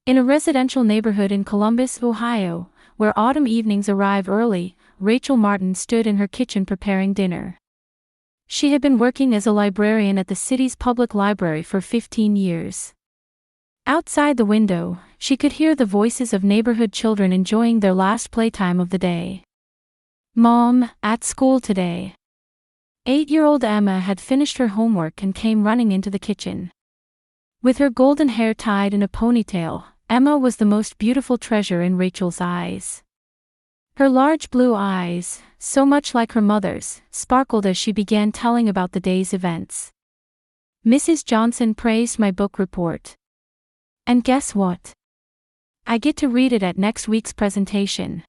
In a residential neighborhood in Columbus, Ohio, where autumn evenings arrive early, Rachel Martin stood in her kitchen preparing dinner. She had been working as a librarian at the city's public library for 15 years. Outside the window, she could hear the voices of neighborhood children enjoying their last playtime of the day. "Mom, at school today." 8-year-old Emma had finished her homework and came running into the kitchen. With her golden hair tied in a ponytail, Emma was the most beautiful treasure in Rachel's eyes. Her large blue eyes, so much like her mother's, sparkled as she began telling about the day's events. "Mrs. Johnson praised my book report. And guess what? I get to read it at next week's presentation."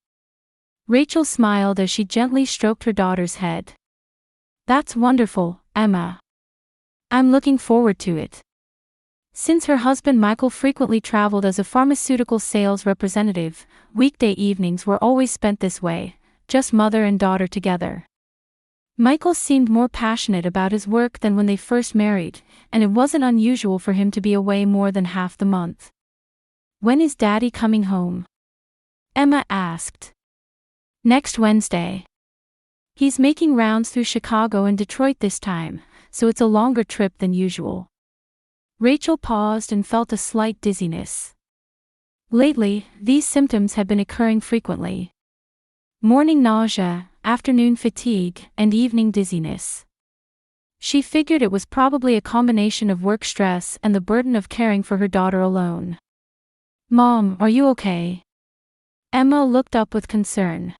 Rachel smiled as she gently stroked her daughter's head. "That's wonderful, Emma. I'm looking forward to it." Since her husband Michael frequently traveled as a pharmaceutical sales representative, weekday evenings were always spent this way, just mother and daughter together. Michael seemed more passionate about his work than when they first married, and it wasn't unusual for him to be away more than half the month. "When is Daddy coming home?" Emma asked. "Next Wednesday. He's making rounds through Chicago and Detroit this time, so it's a longer trip than usual." Rachel paused and felt a slight dizziness. Lately, these symptoms had been occurring frequently. Morning nausea, afternoon fatigue, and evening dizziness. She figured it was probably a combination of work stress and the burden of caring for her daughter alone. "Mom, are you okay?" Emma looked up with concern.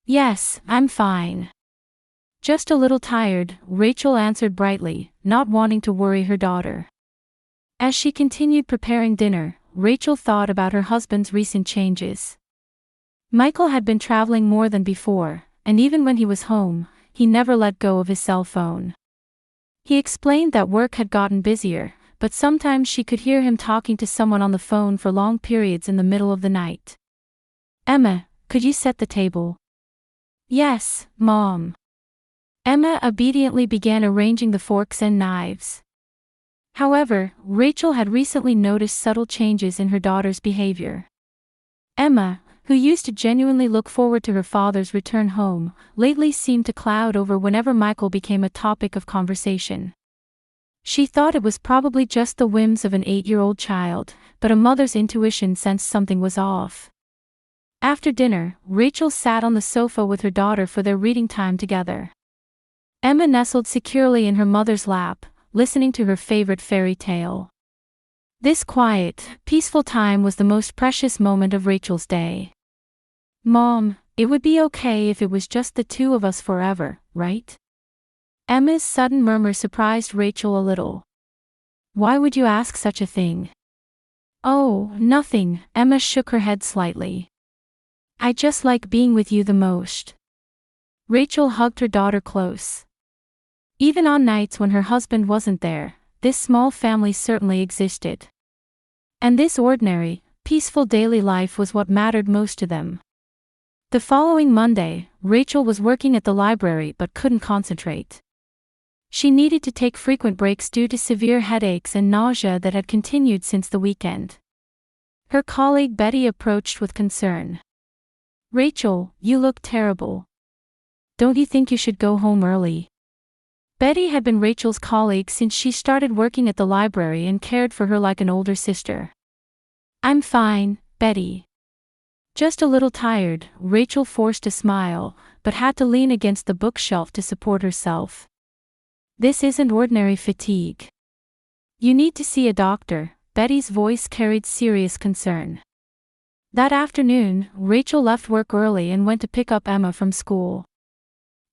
"Yes, I'm fine. Just a little tired," Rachel answered brightly, not wanting to worry her daughter. As she continued preparing dinner, Rachel thought about her husband's recent changes. Michael had been traveling more than before, and even when he was home, he never let go of his cell phone. He explained that work had gotten busier, but sometimes she could hear him talking to someone on the phone for long periods in the middle of the night. "Emma, could you set the table?" "Yes, Mom." Emma obediently began arranging the forks and knives. However, Rachel had recently noticed subtle changes in her daughter's behavior. Emma, who used to genuinely look forward to her father's return home, lately seemed to cloud over whenever Michael became a topic of conversation. She thought it was probably just the whims of an 8-year-old child, but a mother's intuition sensed something was off. After dinner, Rachel sat on the sofa with her daughter for their reading time together. Emma nestled securely in her mother's lap, listening to her favorite fairy tale. This quiet, peaceful time was the most precious moment of Rachel's day. "Mom, it would be okay if it was just the two of us forever, right?" Emma's sudden murmur surprised Rachel a little. "Why would you ask such a thing?" "Oh, nothing," Emma shook her head slightly. "I just like being with you the most." Rachel hugged her daughter close. Even on nights when her husband wasn't there, this small family certainly existed. And this ordinary, peaceful daily life was what mattered most to them. The following Monday, Rachel was working at the library but couldn't concentrate. She needed to take frequent breaks due to severe headaches and nausea that had continued since the weekend. Her colleague Betty approached with concern. "Rachel, you look terrible. Don't you think you should go home early?" Betty had been Rachel's colleague since she started working at the library and cared for her like an older sister. "I'm fine, Betty. Just a little tired," Rachel forced a smile, but had to lean against the bookshelf to support herself. "This isn't ordinary fatigue. You need to see a doctor," Betty's voice carried serious concern. That afternoon, Rachel left work early and went to pick up Emma from school.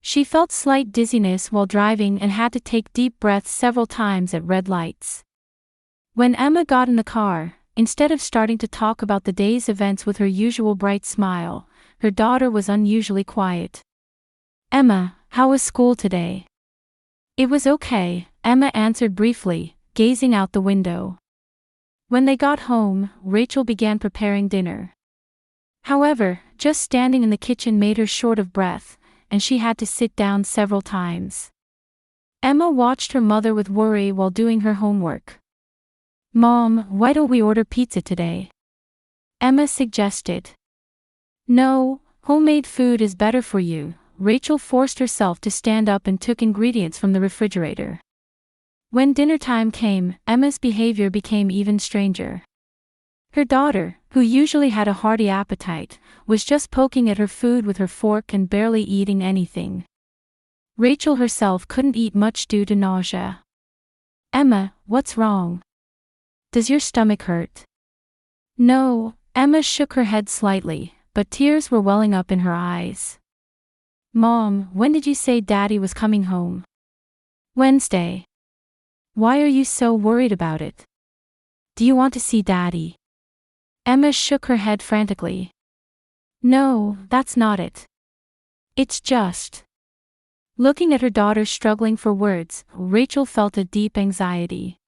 She felt slight dizziness while driving and had to take deep breaths several times at red lights. When Emma got in the car, instead of starting to talk about the day's events with her usual bright smile, her daughter was unusually quiet. "Emma, how was school today?" "It was okay," Emma answered briefly, gazing out the window. When they got home, Rachel began preparing dinner. However, just standing in the kitchen made her short of breath, and she had to sit down several times. Emma watched her mother with worry while doing her homework. Mom, why don't we order pizza today? Emma suggested. No, homemade food is better for you. Rachel forced herself to stand up and took ingredients from the refrigerator. When dinner time came, Emma's behavior became even stranger. Her daughter, who usually had a hearty appetite, was just poking at her food with her fork and barely eating anything. Rachel herself couldn't eat much due to nausea. Emma, what's wrong? Does your stomach hurt? No, Emma shook her head slightly, but tears were welling up in her eyes. Mom, when did you say Daddy was coming home? Wednesday. Why are you so worried about it? Do you want to see Daddy? Emma shook her head frantically. No, that's not it. It's just. Looking at her daughter struggling for words, Rachel felt a deep anxiety.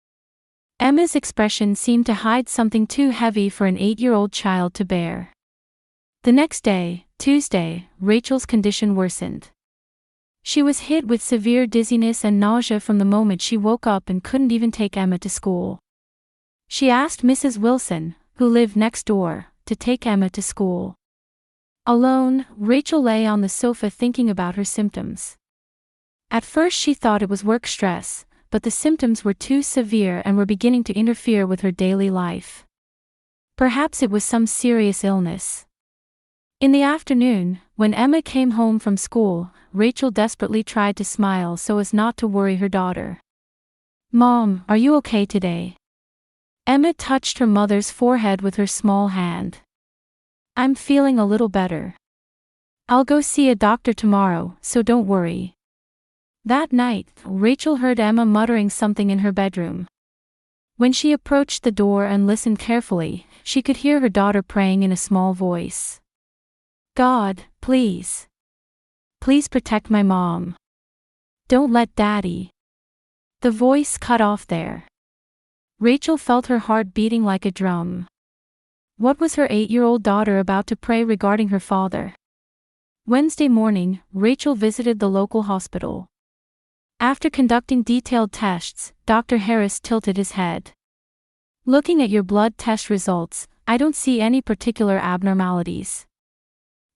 Emma's expression seemed to hide something too heavy for an 8-year-old child to bear. The next day, Tuesday, Rachel's condition worsened. She was hit with severe dizziness and nausea from the moment she woke up and couldn't even take Emma to school. She asked Mrs. Wilson, who lived next door, to take Emma to school. Alone, Rachel lay on the sofa thinking about her symptoms. At first she thought it was work stress, but the symptoms were too severe and were beginning to interfere with her daily life. Perhaps it was some serious illness. In the afternoon, when Emma came home from school, Rachel desperately tried to smile so as not to worry her daughter. Mom, are you okay today? Emma touched her mother's forehead with her small hand. I'm feeling a little better. I'll go see a doctor tomorrow, so don't worry. That night, Rachel heard Emma muttering something in her bedroom. When she approached the door and listened carefully, she could hear her daughter praying in a small voice. God, please. Please protect my mom. Don't let Daddy. The voice cut off there. Rachel felt her heart beating like a drum. What was her 8-year-old daughter about to pray regarding her father? Wednesday morning, Rachel visited the local hospital. After conducting detailed tests, Dr. Harris tilted his head. Looking at your blood test results, I don't see any particular abnormalities.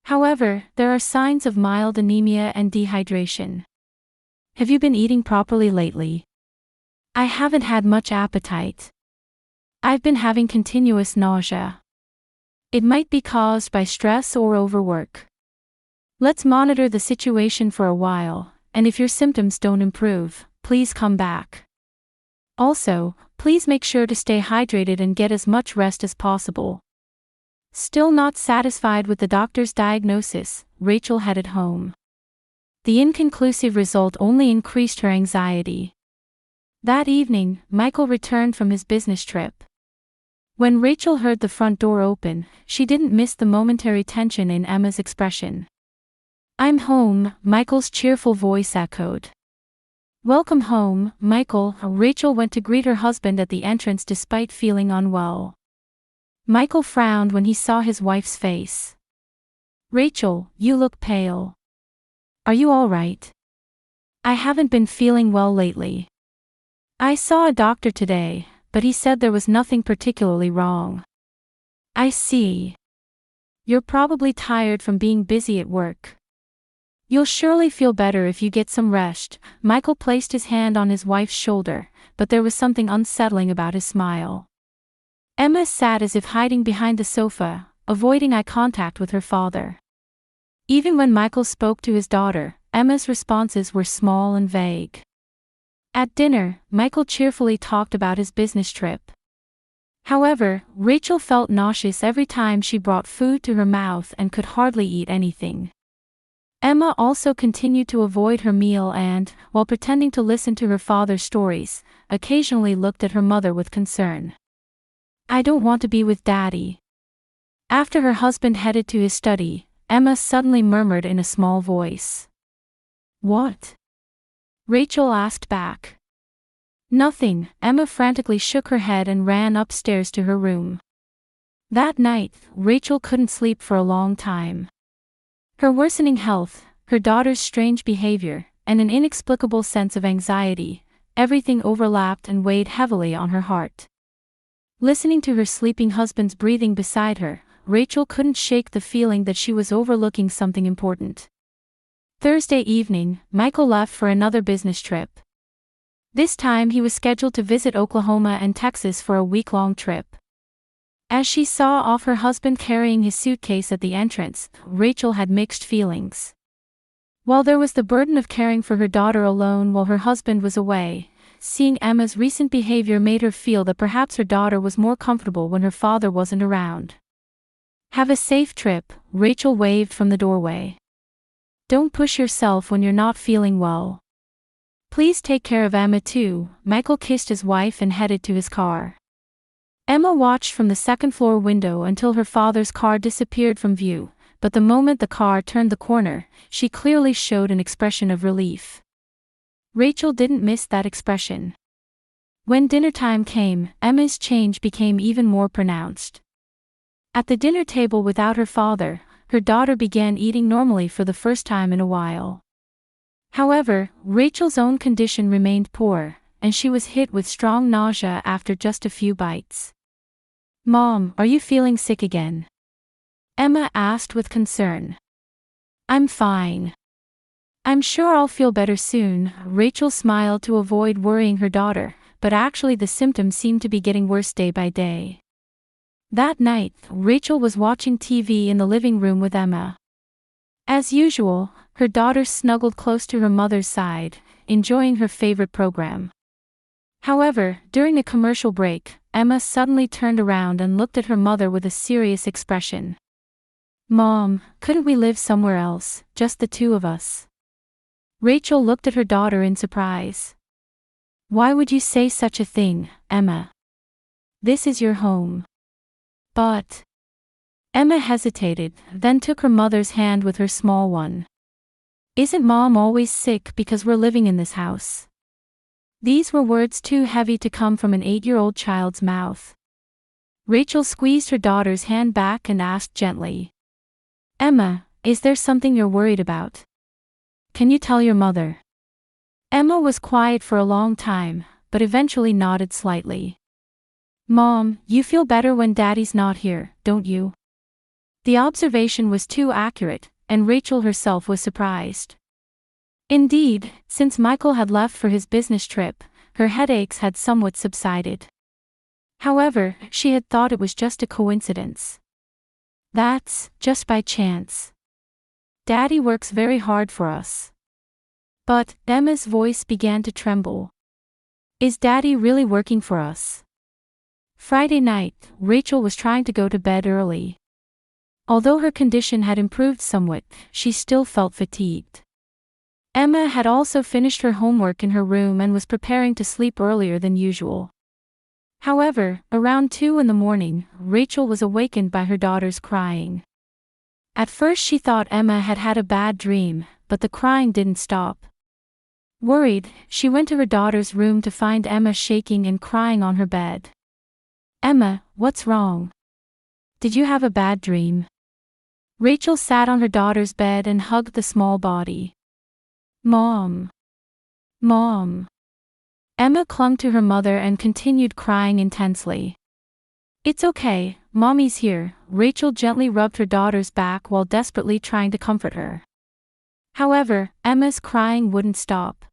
However, there are signs of mild anemia and dehydration. Have you been eating properly lately? I haven't had much appetite. I've been having continuous nausea. It might be caused by stress or overwork. Let's monitor the situation for a while, and if your symptoms don't improve, please come back. Also, please make sure to stay hydrated and get as much rest as possible. Still not satisfied with the doctor's diagnosis, Rachel headed home. The inconclusive result only increased her anxiety. That evening, Michael returned from his business trip. When Rachel heard the front door open, she didn't miss the momentary tension in Emma's expression. I'm home, Michael's cheerful voice echoed. Welcome home, Michael. Rachel went to greet her husband at the entrance despite feeling unwell. Michael frowned when he saw his wife's face. Rachel, you look pale. Are you all right? I haven't been feeling well lately. I saw a doctor today, but he said there was nothing particularly wrong. I see. You're probably tired from being busy at work. You'll surely feel better if you get some rest. Michael placed his hand on his wife's shoulder, but there was something unsettling about his smile. Emma sat as if hiding behind the sofa, avoiding eye contact with her father. Even when Michael spoke to his daughter, Emma's responses were small and vague. At dinner, Michael cheerfully talked about his business trip. However, Rachel felt nauseous every time she brought food to her mouth and could hardly eat anything. Emma also continued to avoid her meal and, while pretending to listen to her father's stories, occasionally looked at her mother with concern. I don't want to be with Daddy. After her husband headed to his study, Emma suddenly murmured in a small voice. What? Rachel asked back. Nothing. Emma frantically shook her head and ran upstairs to her room. That night, Rachel couldn't sleep for a long time. Her worsening health, her daughter's strange behavior, and an inexplicable sense of anxiety, everything overlapped and weighed heavily on her heart. Listening to her sleeping husband's breathing beside her, Rachel couldn't shake the feeling that she was overlooking something important. Thursday evening, Michael left for another business trip. This time he was scheduled to visit Oklahoma and Texas for a week-long trip. As she saw off her husband carrying his suitcase at the entrance, Rachel had mixed feelings. While there was the burden of caring for her daughter alone while her husband was away, seeing Emma's recent behavior made her feel that perhaps her daughter was more comfortable when her father wasn't around. "Have a safe trip," Rachel waved from the doorway. "Don't push yourself when you're not feeling well. Please take care of Emma too." Michael kissed his wife and headed to his car. Emma watched from the second-floor window until her father's car disappeared from view, but the moment the car turned the corner, she clearly showed an expression of relief. Rachel didn't miss that expression. When dinner time came, Emma's change became even more pronounced. At the dinner table without her father, her daughter began eating normally for the first time in a while. However, Rachel's own condition remained poor, and she was hit with strong nausea after just a few bites. "Mom, are you feeling sick again?" Emma asked with concern. "I'm fine. I'm sure I'll feel better soon." Rachel smiled to avoid worrying her daughter, but actually the symptoms seemed to be getting worse day by day. That night, Rachel was watching TV in the living room with Emma. As usual, her daughter snuggled close to her mother's side, enjoying her favorite program. However, during a commercial break, Emma suddenly turned around and looked at her mother with a serious expression. "Mom, couldn't we live somewhere else, just the two of us?" Rachel looked at her daughter in surprise. "Why would you say such a thing, Emma? This is your home." "But..." Emma hesitated, then took her mother's hand with her small one. "Isn't Mom always sick because we're living in this house?" These were words too heavy to come from an 8-year-old child's mouth. Rachel squeezed her daughter's hand back and asked gently, "Emma, is there something you're worried about? Can you tell your mother?" Emma was quiet for a long time, but eventually nodded slightly. "Mom, you feel better when Daddy's not here, don't you?" The observation was too accurate, and Rachel herself was surprised. Indeed, since Michael had left for his business trip, her headaches had somewhat subsided. However, she had thought it was just a coincidence. "That's just by chance. Daddy works very hard for us." But Emma's voice began to tremble. "Is Daddy really working for us?" Friday night, Rachel was trying to go to bed early. Although her condition had improved somewhat, she still felt fatigued. Emma had also finished her homework in her room and was preparing to sleep earlier than usual. However, around 2 in the morning, Rachel was awakened by her daughter's crying. At first she thought Emma had had a bad dream, but the crying didn't stop. Worried, she went to her daughter's room to find Emma shaking and crying on her bed. "Emma, what's wrong? Did you have a bad dream?" Rachel sat on her daughter's bed and hugged the small body. "Mom. Mom." Emma clung to her mother and continued crying intensely. "It's okay, Mommy's here." Rachel gently rubbed her daughter's back while desperately trying to comfort her. However, Emma's crying wouldn't stop.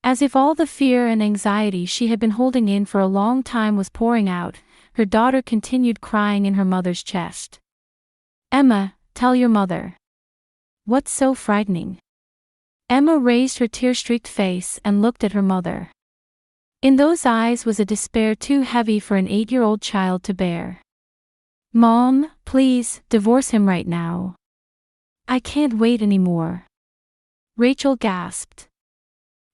As if all the fear and anxiety she had been holding in for a long time was pouring out, her daughter continued crying in her mother's chest. "Emma, tell your mother. What's so frightening?" Emma raised her tear-streaked face and looked at her mother. In those eyes was a despair too heavy for an 8-year-old child to bear. "Mom, please, divorce him right now. I can't wait anymore." Rachel gasped.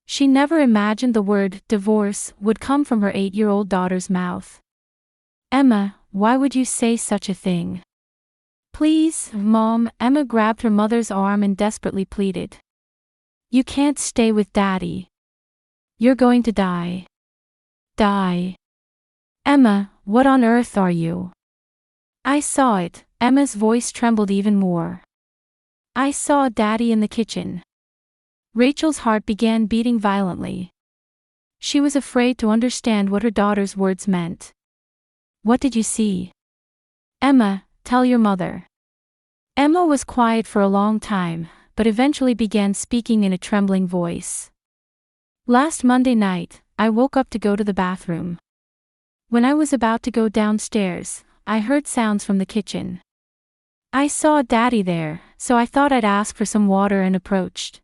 She never imagined the word divorce would come from her 8-year-old daughter's mouth. "Emma, why would you say such a thing? Please, Mom." Emma grabbed her mother's arm and desperately pleaded. "You can't stay with Daddy. You're going to die. Die. Emma, what on earth are you?" "I saw it." Emma's voice trembled even more. "I saw Daddy in the kitchen." Rachel's heart began beating violently. She was afraid to understand what her daughter's words meant. What did you see? Emma, tell your mother. Emma was quiet for a long time, but eventually began speaking in a trembling voice. Last Monday night, I woke up to go to the bathroom. When I was about to go downstairs, I heard sounds from the kitchen. I saw Daddy there, so I thought I'd ask for some water and approached.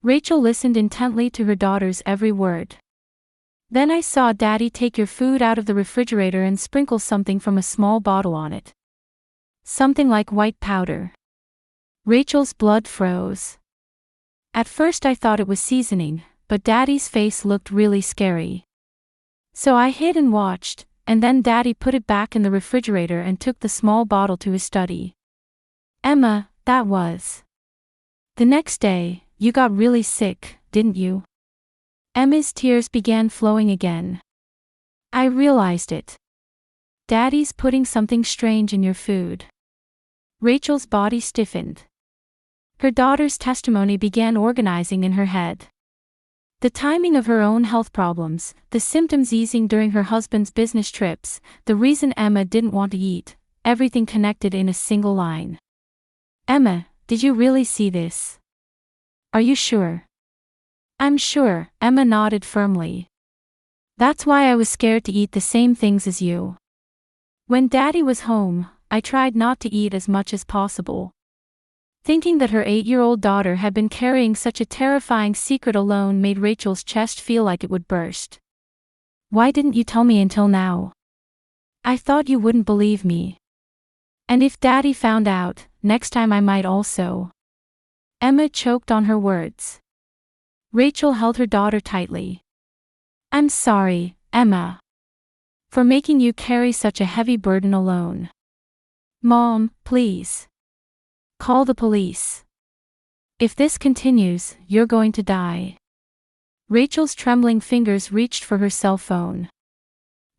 Rachel listened intently to her daughter's every word. Then I saw Daddy take your food out of the refrigerator and sprinkle something from a small bottle on it. Something like white powder. Rachel's blood froze. At first I thought it was seasoning, but Daddy's face looked really scary. So I hid and watched, and then Daddy put it back in the refrigerator and took the small bottle to his study. Emma, that was. The next day, you got really sick, didn't you? Emma's tears began flowing again. I realized it. Daddy's putting something strange in your food. Rachel's body stiffened. Her daughter's testimony began organizing in her head. The timing of her own health problems, the symptoms easing during her husband's business trips, the reason Emma didn't want to eat, everything connected in a single line. Emma, did you really see this? Are you sure? I'm sure, Emma nodded firmly. That's why I was scared to eat the same things as you. When Daddy was home, I tried not to eat as much as possible. Thinking that her 8-year-old daughter had been carrying such a terrifying secret alone made Rachel's chest feel like it would burst. Why didn't you tell me until now? I thought you wouldn't believe me. And if Daddy found out, next time I might also. Emma choked on her words. Rachel held her daughter tightly. I'm sorry, Emma, for making you carry such a heavy burden alone. Mom, please. Call the police. If this continues, you're going to die. Rachel's trembling fingers reached for her cell phone.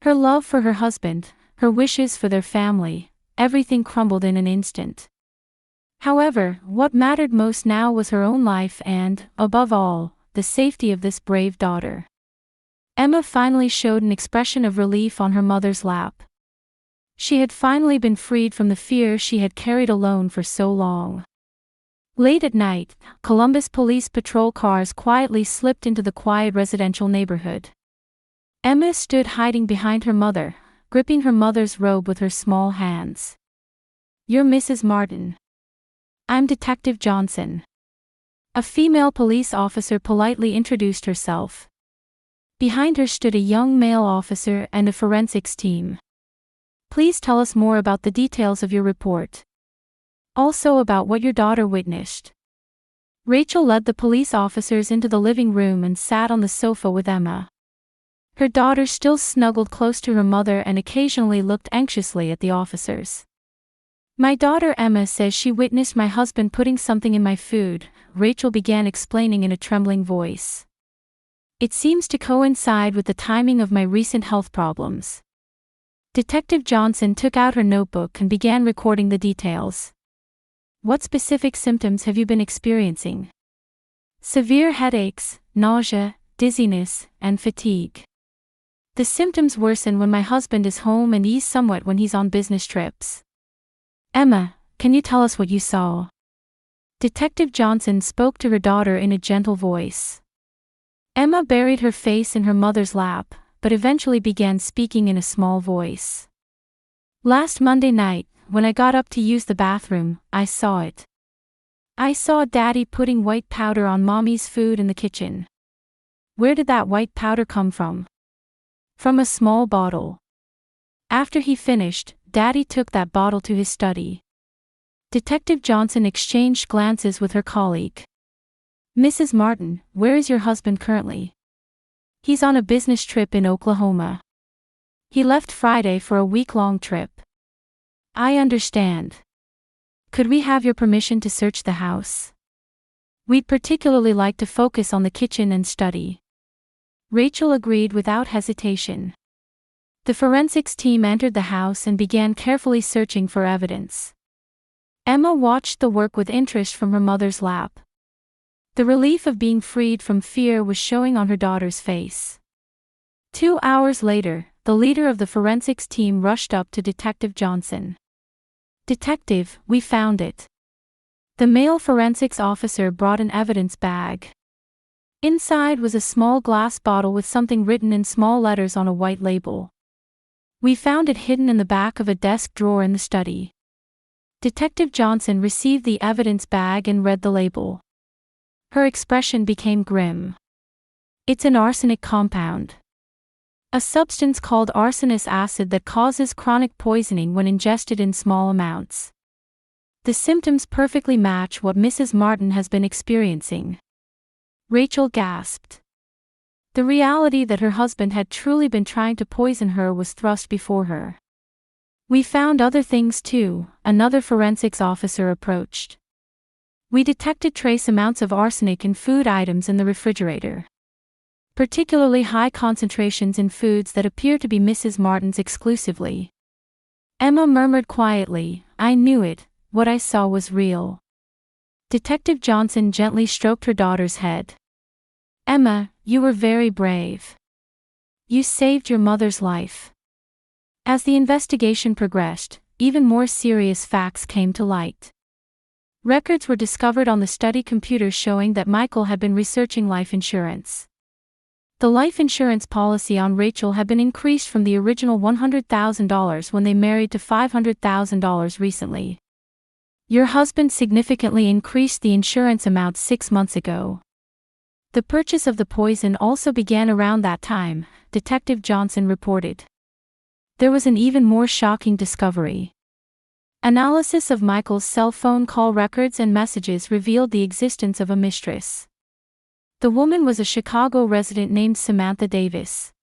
Her love for her husband, her wishes for their family, everything crumbled in an instant. However, what mattered most now was her own life and, above all, the safety of this brave daughter. Emma finally showed an expression of relief on her mother's lap. She had finally been freed from the fear she had carried alone for so long. Late at night, Columbus police patrol cars quietly slipped into the quiet residential neighborhood. Emma stood hiding behind her mother, gripping her mother's robe with her small hands. You're Mrs. Martin. I'm Detective Johnson. A female police officer politely introduced herself. Behind her stood a young male officer and a forensics team. Please tell us more about the details of your report. Also about what your daughter witnessed. Rachel led the police officers into the living room and sat on the sofa with Emma. Her daughter still snuggled close to her mother and occasionally looked anxiously at the officers. My daughter Emma says she witnessed my husband putting something in my food, Rachel began explaining in a trembling voice. It seems to coincide with the timing of my recent health problems. Detective Johnson took out her notebook and began recording the details. What specific symptoms have you been experiencing? Severe headaches, nausea, dizziness, and fatigue. The symptoms worsen when my husband is home and ease somewhat when he's on business trips. Emma, can you tell us what you saw? Detective Johnson spoke to her daughter in a gentle voice. Emma buried her face in her mother's lap, but eventually began speaking in a small voice. Last Monday night, when I got up to use the bathroom, I saw it. I saw Daddy putting white powder on Mommy's food in the kitchen. Where did that white powder come from? From a small bottle. After he finished, Daddy took that bottle to his study. Detective Johnson exchanged glances with her colleague. Mrs. Martin, where is your husband currently? He's on a business trip in Oklahoma. He left Friday for a week-long trip. I understand. Could we have your permission to search the house? We'd particularly like to focus on the kitchen and study. Rachel agreed without hesitation. The forensics team entered the house and began carefully searching for evidence. Emma watched the work with interest from her mother's lap. The relief of being freed from fear was showing on her daughter's face. 2 hours later, the leader of the forensics team rushed up to Detective Johnson. "Detective, we found it." The male forensics officer brought an evidence bag. Inside was a small glass bottle with something written in small letters on a white label. "We found it hidden in the back of a desk drawer in the study." Detective Johnson received the evidence bag and read the label. Her expression became grim. "It's an arsenic compound. A substance called arsenic acid that causes chronic poisoning when ingested in small amounts. The symptoms perfectly match what Mrs. Martin has been experiencing." Rachel gasped. The reality that her husband had truly been trying to poison her was thrust before her. "We found other things too," another forensics officer approached. "We detected trace amounts of arsenic in food items in the refrigerator. Particularly high concentrations in foods that appear to be Mrs. Martin's exclusively." Emma murmured quietly, "I knew it, what I saw was real." Detective Johnson gently stroked her daughter's head. "Emma, you were very brave. You saved your mother's life." As the investigation progressed, even more serious facts came to light. Records were discovered on the study computer showing that Michael had been researching life insurance. The life insurance policy on Rachel had been increased from the original $100,000 when they married to $500,000 recently. "Your husband significantly increased the insurance amount 6 months ago. The purchase of the poison also began around that time," Detective Johnson reported. There was an even more shocking discovery. Analysis of Michael's cell phone call records and messages revealed the existence of a mistress. The woman was a Chicago resident named Samantha Davis.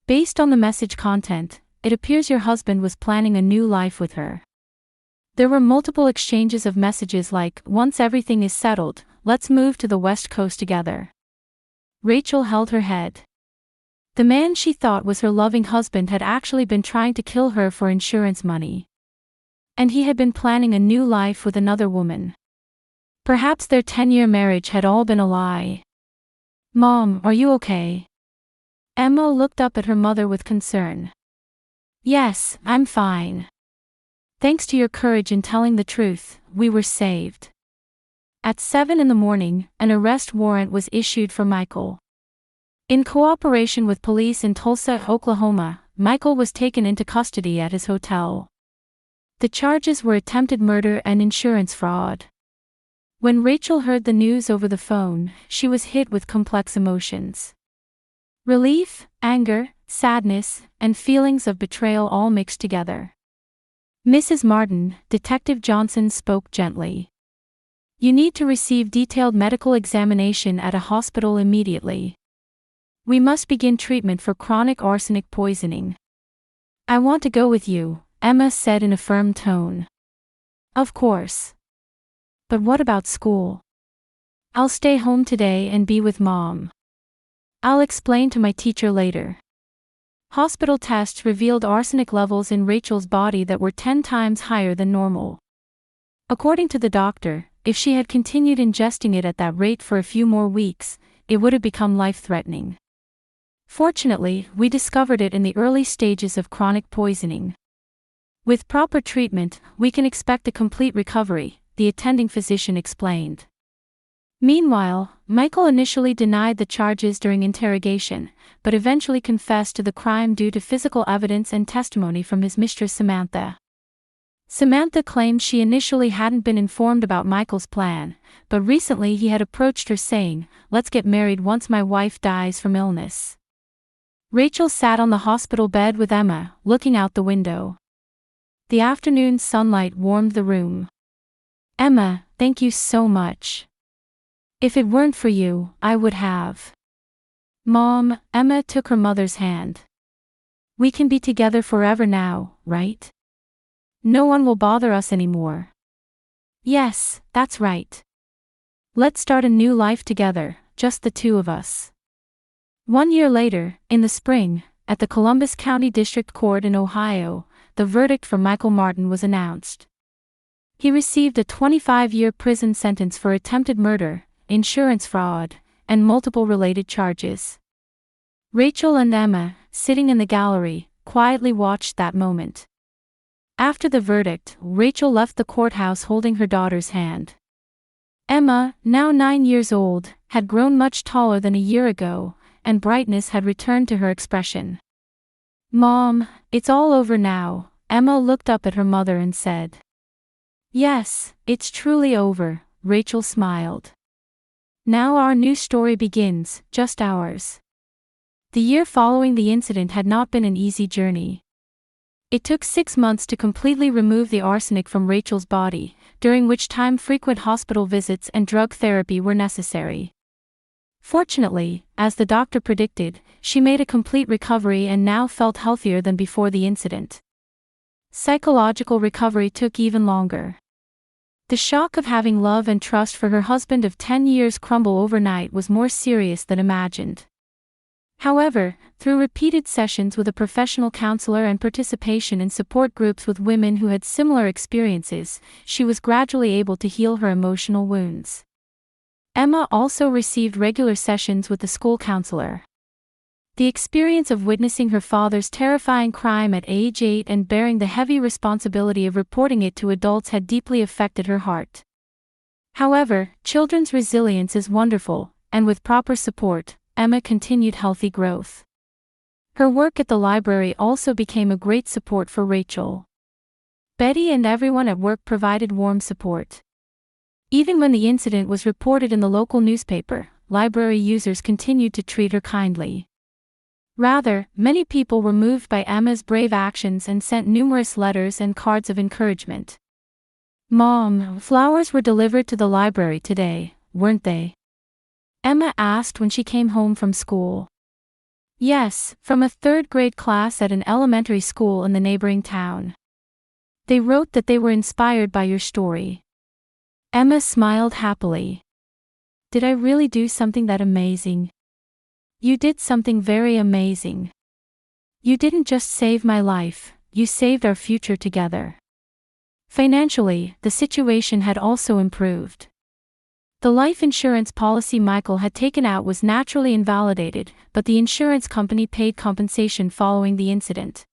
Based on the message content, it appears your husband was planning a new life with her. There were multiple exchanges of messages like, "Once everything is settled, let's move to the West Coast together." Rachel held her head. The man she thought was her loving husband had actually been trying to kill her for insurance money. And he had been planning a new life with another woman. Perhaps their 10-year marriage had all been a lie. "Mom, are you okay?" Emma looked up at her mother with concern. "Yes, I'm fine. Thanks to your courage in telling the truth, we were saved." At 7 in the morning, an arrest warrant was issued for Michael. In cooperation with police in Tulsa, Oklahoma, Michael was taken into custody at his hotel. The charges were attempted murder and insurance fraud. When Rachel heard the news over the phone, she was hit with complex emotions. Relief, anger, sadness, and feelings of betrayal all mixed together. "Mrs. Martin," Detective Johnson spoke gently. "You need to receive detailed medical examination at a hospital immediately. We must begin treatment for chronic arsenic poisoning." "I want to go with you," Emma said in a firm tone. "Of course. But what about school?" "I'll stay home today and be with Mom. I'll explain to my teacher later." Hospital tests revealed arsenic levels in Rachel's body that were 10 times higher than normal. According to the doctor, if she had continued ingesting it at that rate for a few more weeks, it would have become life-threatening. "Fortunately, we discovered it in the early stages of chronic poisoning. With proper treatment, we can expect a complete recovery," the attending physician explained. Meanwhile, Michael initially denied the charges during interrogation, but eventually confessed to the crime due to physical evidence and testimony from his mistress Samantha. Samantha claimed she initially hadn't been informed about Michael's plan, but recently he had approached her saying, "Let's get married once my wife dies from illness." Rachel sat on the hospital bed with Emma, looking out the window. The afternoon sunlight warmed the room. "Emma, thank you so much. If it weren't for you, I would have." "Mom," Emma took her mother's hand. "We can be together forever now, right? No one will bother us anymore." "Yes, that's right. Let's start a new life together, just the two of us." 1 year later, in the spring, at the Columbus County District Court in Ohio, the verdict for Michael Martin was announced. He received a 25-year prison sentence for attempted murder, insurance fraud, and multiple related charges. Rachel and Emma, sitting in the gallery, quietly watched that moment. After the verdict, Rachel left the courthouse holding her daughter's hand. Emma, now 9 years old, had grown much taller than a year ago, and brightness had returned to her expression. "Mom, it's all over now," Emma looked up at her mother and said. "Yes, it's truly over," Rachel smiled. "Now our new story begins, just ours." The year following the incident had not been an easy journey. It took 6 months to completely remove the arsenic from Rachel's body, during which time frequent hospital visits and drug therapy were necessary. Fortunately, as the doctor predicted, she made a complete recovery and now felt healthier than before the incident. Psychological recovery took even longer. The shock of having love and trust for her husband of 10 years crumble overnight was more serious than imagined. However, through repeated sessions with a professional counselor and participation in support groups with women who had similar experiences, she was gradually able to heal her emotional wounds. Emma also received regular sessions with the school counselor. The experience of witnessing her father's terrifying crime at age 8 and bearing the heavy responsibility of reporting it to adults had deeply affected her heart. However, children's resilience is wonderful, and with proper support, Emma continued healthy growth. Her work at the library also became a great support for Rachel. Betty and everyone at work provided warm support. Even when the incident was reported in the local newspaper, library users continued to treat her kindly. Rather, many people were moved by Emma's brave actions and sent numerous letters and cards of encouragement. "Mom, flowers were delivered to the library today, weren't they?" Emma asked when she came home from school. "Yes, from a third-grade class at an elementary school in the neighboring town. They wrote that they were inspired by your story." Emma smiled happily. "Did I really do something that amazing?" "You did something very amazing. You didn't just save my life, you saved our future together." Financially, the situation had also improved. The life insurance policy Michael had taken out was naturally invalidated, but the insurance company paid compensation following the incident.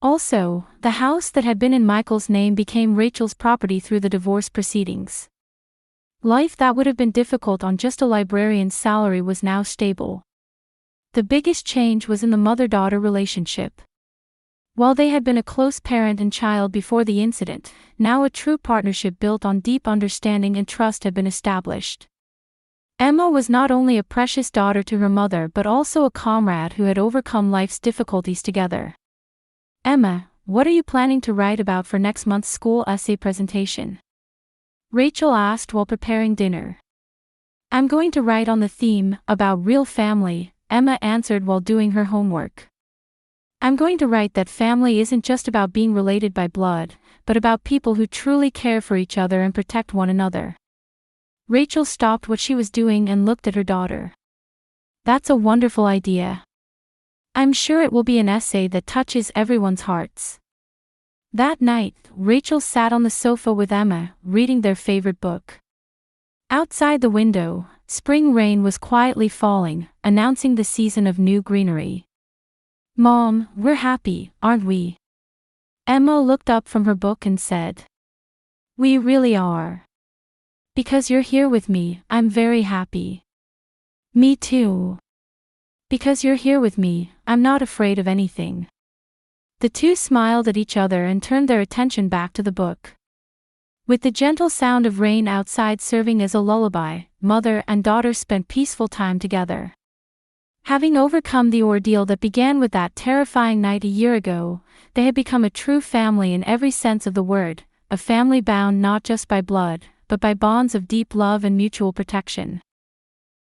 Also, the house that had been in Michael's name became Rachel's property through the divorce proceedings. Life that would have been difficult on just a librarian's salary was now stable. The biggest change was in the mother-daughter relationship. While they had been a close parent and child before the incident, now a true partnership built on deep understanding and trust had been established. Emma was not only a precious daughter to her mother but also a comrade who had overcome life's difficulties together. "Emma, what are you planning to write about for next month's school essay presentation?" Rachel asked while preparing dinner. "I'm going to write on the theme, about real family," Emma answered while doing her homework. "I'm going to write that family isn't just about being related by blood, but about people who truly care for each other and protect one another." Rachel stopped what she was doing and looked at her daughter. "That's a wonderful idea. I'm sure it will be an essay that touches everyone's hearts." That night, Rachel sat on the sofa with Emma, reading their favorite book. Outside the window, spring rain was quietly falling, announcing the season of new greenery. "Mom, we're happy, aren't we?" Emma looked up from her book and said. "We really are. Because you're here with me, I'm very happy." "Me too. Because you're here with me, I'm not afraid of anything." The two smiled at each other and turned their attention back to the book. With the gentle sound of rain outside serving as a lullaby, mother and daughter spent peaceful time together. Having overcome the ordeal that began with that terrifying night a year ago, they had become a true family in every sense of the word, a family bound not just by blood, but by bonds of deep love and mutual protection.